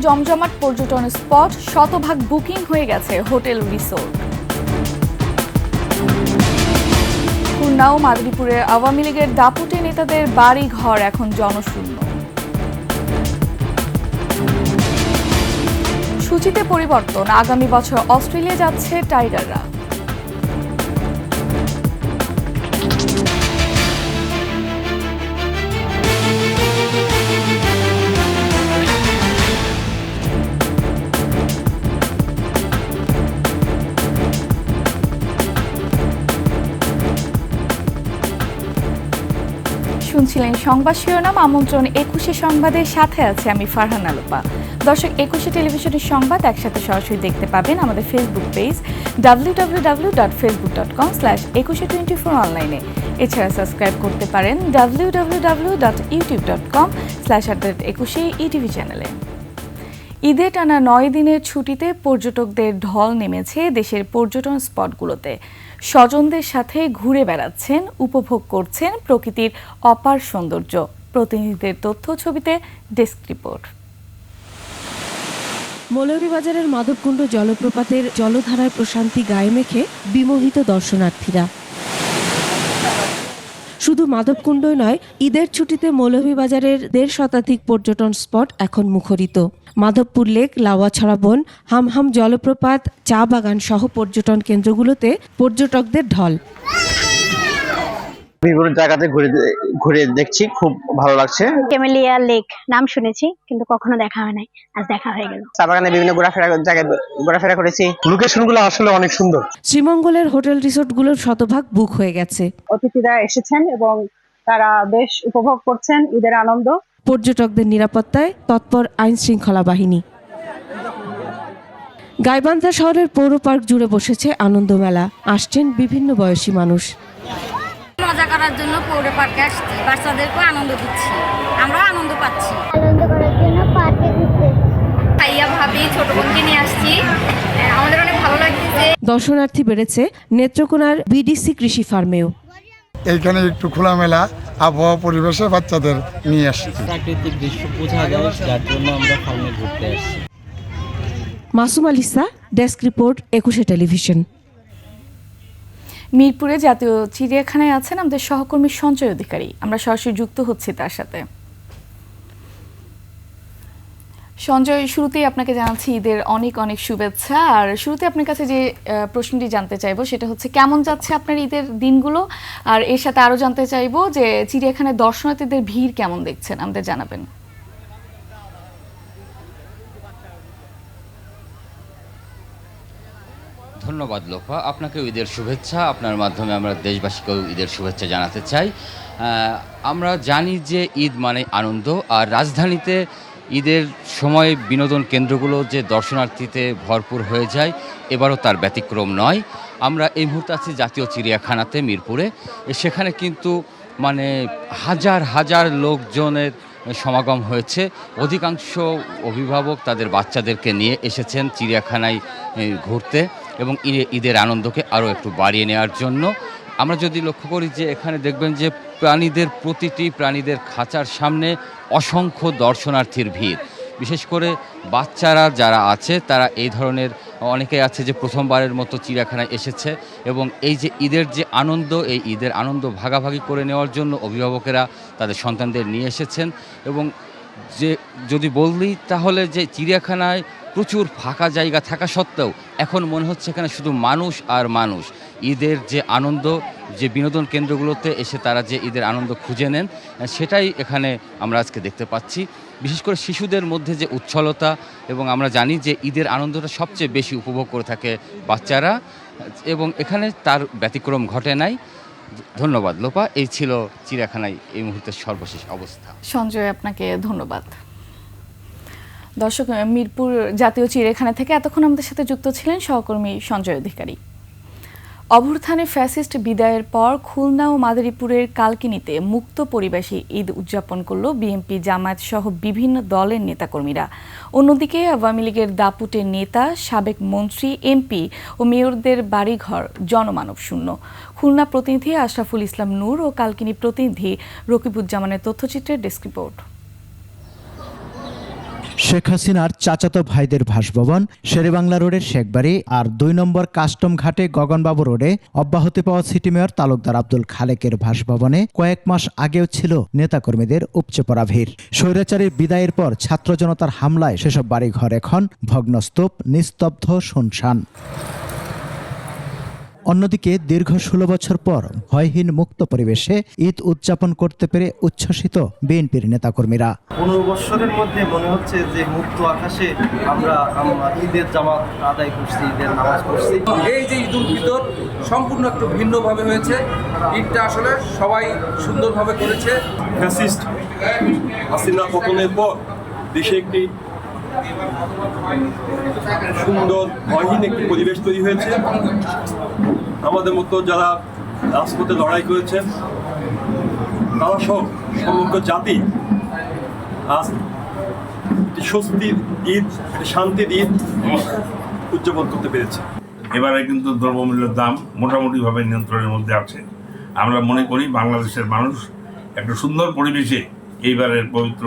জমজমাট পর্যটন স্পট, শতভাগ বুকিং হয়ে গেছে হোটেল রিসোর্ট। খুলনা ও মাদারীপুরে আওয়ামী লীগের দাপুটে নেতাদের বাড়ি ঘর এখন জনশূন্য। সূচিতে পরিবর্তন, আগামী বছর অস্ট্রেলিয়া যাচ্ছে টাইগাররা। শুনছিলেন সংবাদ শিরোনাম। আমন্ত্রণ ২১শে সংবাদের সাথে আছে আমি ফারহানা লোপা। দর্শক, ২১শে টেলিভিশনের সংবাদ একসাথে সরাসরি দেখতে পাবেন আমাদের ফেসবুক পেজ www.facebook.com/2124 অনলাইনে। এছাড়া সাবস্ক্রাইব করতে পারেন www.youtube.com/@21 চ্যানেলে। ঈদে টানা ৯ দিনের ছুটিতে পর্যটকদের ঢল নেমেছে দেশের পর্যটন স্পটগুলোতে। স্বজনদের সাথে ঘুরে বেড়াচ্ছেন, উপভোগ করছেন প্রকৃতির অপার সৌন্দর্য। প্রতিনিধিদের তথ্য, ছবিতে ডেস্ক রিপোর্ট। মৌলভীবাজারের মাধবকুণ্ড জলপ্রপাতের জলধারায় প্রশান্তি গায়ে মেখে বিমোহিত দর্শনার্থীরা। শুধু মাধবকুণ্ডই নয়, ঈদের ছুটিতে মৌলভীবাজারের ১৫০ শতাধিক পর্যটন স্পট এখন মুখরিত। মাধবপুর লেক, লাউয়াছড়া বন, হামহাম জলপ্রপাত, চা বাগান সহ পর্যটন কেন্দ্রগুলোতে পর্যটকদের ঢল। বিভিন্ন জায়গাতে ঘুরে দেখছি, খুব ভালো লাগছে। ক্যামেলিয়া লেক নাম শুনেছি, কিন্তু কখনো দেখা হয় নাই, আজ দেখা হয়ে গেল। চা বাগানে বিভিন্ন ঘোরাফেরা করেছি। লোকেশনগুলো আসলে অনেক সুন্দর। শ্রীমঙ্গলের হোটেল রিসোর্টগুলোর শতভাগ বুক হয়ে গেছে। অতিথিরা এসেছেন এবং তারা বেশ উপভোগ করছেন ঈদের আনন্দ। পর্যটকদের নিরাপত্তায় তৎপর আইন শৃঙ্খলা বাহিনী। গাইবান্ধা শহরের পৌর পার্ক জুড়ে বসেছে আনন্দ মেলা। আসছেন বিভিন্ন বয়সী মানুষ। মজা করার জন্য পৌর পার্কে আসছি, বাচ্চাদেরকেও আনন্দ দিচ্ছি, আমরাও আনন্দ পাচ্ছি। আনন্দ করার জন্য পার্কে ঘুরতে ভাইয়া ভাবি ছোট বোনকে নিয়ে আসছি, আমাদের অনেক ভালো লাগছে। দর্শনার্থী বেড়েছে নেত্রকোনার বিডিসি কৃষি ফার্মেও। এইখানে একটু খোলামেলা আবহাওয়া পরিবেশে বাচ্চাদের নিয়ে আসছি। প্রাকৃতিক দৃশ্য বোঝা যায়, যার জন্য আমরা ফার্মে ঘুরতে আসছি। মাসুম আলিসা, ডেস্ক রিপোর্ট, ২১শে টেলিভিশন। মিরপুরে জাতীয় চিড়িয়াখানায় আছেন আমাদের সহকর্মী সঞ্জয় অধিকারী। আমরা সরাসরি যুক্ত হচ্ছি তার সাথে। সঞ্জয়, শুরুতেই আপনাকে জানাচ্ছি ঈদের অনেক অনেক শুভেচ্ছা। আর শুরুতে আপনার কাছে যে প্রশ্নটি জানতে চাইবো সেটা হচ্ছে, কেমন যাচ্ছে আপনার ঈদের দিনগুলো? আর এর সাথে আরও জানতে চাইবো যে চিড়িয়াখানায় দর্শনার্থীদের ভিড় কেমন দেখছেন, আমাদের জানাবেন। ধন্যবাদ লোপা, আপনাকে ঈদের শুভেচ্ছা। আপনার মাধ্যমে আমরা দেশবাসীকেও ঈদের শুভেচ্ছা জানাতে চাই। আমরা জানি যে ঈদ মানে আনন্দ, আর রাজধানীতে ঈদের সময় বিনোদন কেন্দ্রগুলো যে দর্শনার্থীতে ভরপুর হয়ে যায়, এবারও তার ব্যতিক্রম নয়। আমরা এই মুহূর্তে আছি জাতীয় চিড়িয়াখানাতে মিরপুরে। সেখানে কিন্তু মানে হাজার হাজার লোকজনের সমাগম হয়েছে। অধিকাংশ অভিভাবক তাদের বাচ্চাদেরকে নিয়ে এসেছেন চিড়িয়াখানায় ঘুরতে এবং ঈদের আনন্দকে আরও একটু বাড়িয়ে নেওয়ার জন্য। আমরা যদি লক্ষ্য করি যে এখানে দেখবেন যে প্রতিটি প্রাণীদের খাঁচার সামনে অসংখ্য দর্শনার্থীর ভিড়। বিশেষ করে বাচ্চারা যারা আছে তারা এই ধরনের অনেকেই আছে যে প্রথমবারের মতো চিড়িয়াখানায় এসেছে এবং এই যে ঈদের যে আনন্দ, এই ঈদের আনন্দ ভাগাভাগি করে নেওয়ার জন্য অভিভাবকেরা তাদের সন্তানদের নিয়ে এসেছেন। এবং যে যদি বললি তাহলে যে চিড়িয়াখানায় প্রচুর ফাঁকা জায়গা থাকা সত্ত্বেও এখন মনে হচ্ছে এখানে শুধু মানুষ আর মানুষ। ঈদের যে আনন্দ, যে বিনোদন কেন্দ্রগুলোতে এসে তারা যে ঈদের আনন্দ খুঁজে নেন, সেটাই এখানে আমরা আজকে দেখতে পাচ্ছি। বিশেষ করে শিশুদের মধ্যে যে উচ্ছলতা, এবং আমরা জানি যে ঈদের আনন্দটা সবচেয়ে বেশি উপভোগ করে থাকে বাচ্চারা, এবং এখানে তার ব্যতিক্রম ঘটে নাই। ধন্যবাদ লোপা, এই ছিল চিড়িয়াখানায় এই মুহূর্তের সর্বশেষ অবস্থা। সঞ্জয়, আপনাকে ধন্যবাদ। দর্শক, মিরপুর জাতীয় চিড়িয়াখানা থেকে এতক্ষণ আমাদের সাথে যুক্ত ছিলেন সহকর্মী সঞ্জয় অধিকারী। অভ্যুত্থানে ফ্যাসিস্ট বিদায়ের পর খুলনা ও মাদারীপুরের কালকিনিতে মুক্ত পরিবেশে ঈদ উদযাপন করল বিএনপি, জামায়াত সহ বিভিন্ন দলের নেতাকর্মীরা। অন্যদিকে আওয়ামী লীগের দাপুটে নেতা, সাবেক মন্ত্রী, এমপি ও মেয়রদের বাড়িঘর জনমানব শূন্য। খুলনা প্রতিনিধি আশরাফুল ইসলাম নূর ও কালকিনি প্রতিনিধি রকিবুজ্জামানের তথ্যচিত্রের ডেস্ক রিপোর্ট। শেখ হাসিনার চাচাতো ভাইদের বাসভবন শেরেবাংলা রোডের শেখবাড়ি আর 2 নম্বর কাস্টম ঘাটে গগনবাবু রোডে অব্যাহতি পাওয়া সিটি মেয়র তালুকদার আব্দুল খালেকের বাসভবনে কয়েক মাস আগেও ছিল নেতাকর্মীদের উপচে পড়া ভিড়। স্বৈরাচারীর বিদায়ের পর ছাত্র জনতার হামলায় সেসব বাড়িঘর এখন ভগ্নস্তূপ, নিস্তব্ধ, শুনশান। অন্যদিকে দীর্ঘ 16 বছর পর ভয়হীন মুক্ত পরিবেশে ঈদ উদযাপন করতে পেরে উচ্ছ্বসিত বিএনপির নেতাকর্মীরা। 15 বছরের মধ্যে মনে হচ্ছে যে মুক্ত আকাশে আমরা ঈদের জামাত আদায় করছি, ঈদের নামাজ পড়ছি। এই যে ঈদ উল ফিতর সম্পূর্ণ একটু ভিন্নভাবে হয়েছে। ঈদটা আসলে সবাই সুন্দরভাবে করেছে। ফ্যাসিস্ট হাসিনা পতনের পর দেশে একটি সুন্দর ভয়হীন একটি পরিবেশ তৈরি হয়েছে। আমাদের মতো যারা রাজপথে লড়াই করেছেন তারা সব সমগ্র জাতি আজ স্বস্তির ঈদ, শান্তির ঈদ উদযাপন করতে পেরেছে। এবারে কিন্তু দ্রব্যমূল্যের দাম মোটামুটিভাবে নিয়ন্ত্রণের মধ্যে আছে। আমরা মনে করি বাংলাদেশের মানুষ একটা সুন্দর পরিবেশে এইবারের পবিত্র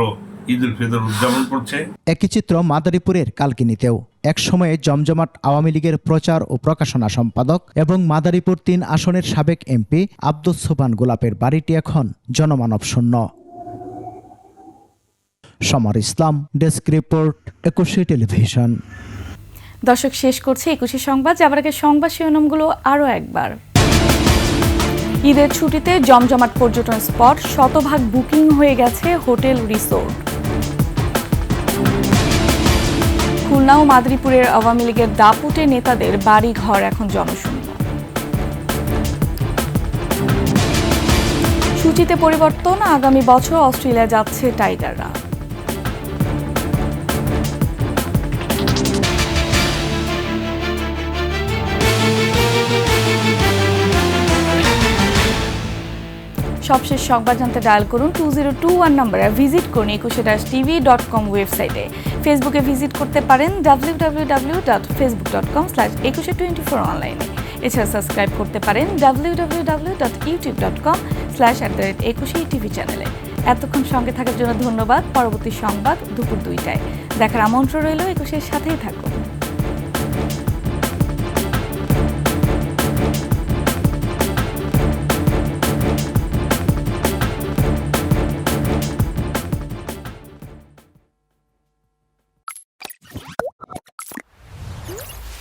ঈদ উল ফিতর উদযাপন করছে। একই চিত্র মাদারীপুরের কালকিনিতেও। এক সময়ে জমজমাট আওয়ামী লীগের প্রচার ও প্রকাশনা সম্পাদক এবং মাদারীপুর 3 আসনের সাবেক এমপি আব্দুস সোবহান গোলাপের বাড়িটি এখন জনমানব শূন্য। সমর ইসলাম, ডেস্ক রিপোর্ট, 21 টেলিভিশন। দর্শক, শেষ করছে 21 সংবাদ। যাবার আগে সংবাদ শিরোনামগুলো আরও একবার। ঈদের ছুটিতে জমজমাট পর্যটন স্পট, শতভাগ বুকিং হয়ে গেছে হোটেল রিসোর্ট। খুলনা ও মাদারীপুরের আওয়ামী লীগের দাপুটে নেতাদের বাড়ি ঘর এখন জনশূন্য। সূচিতে পরিবর্তন, আগামী বছর অস্ট্রেলিয়া যাচ্ছে টাইগাররা। সবশেষ সংবাদ জানতে ডায়াল করুন 2021 নম্বরে, ভিজিট করুন 21tv.com ওয়েবসাইটে। ফেসবুকে ভিজিট করতে পারেন www.facebook.com/2124 অনলাইনে। এছাড়া সাবস্ক্রাইব করতে পারেন www.youtube.com/21tv চ্যানেলে। এতক্ষণ সঙ্গে থাকার জন্য ধন্যবাদ। পরবর্তী সংবাদ দুপুর 2টায় দেখার আমন্ত্রণ রইল। 21-এর সাথেই থাকুন।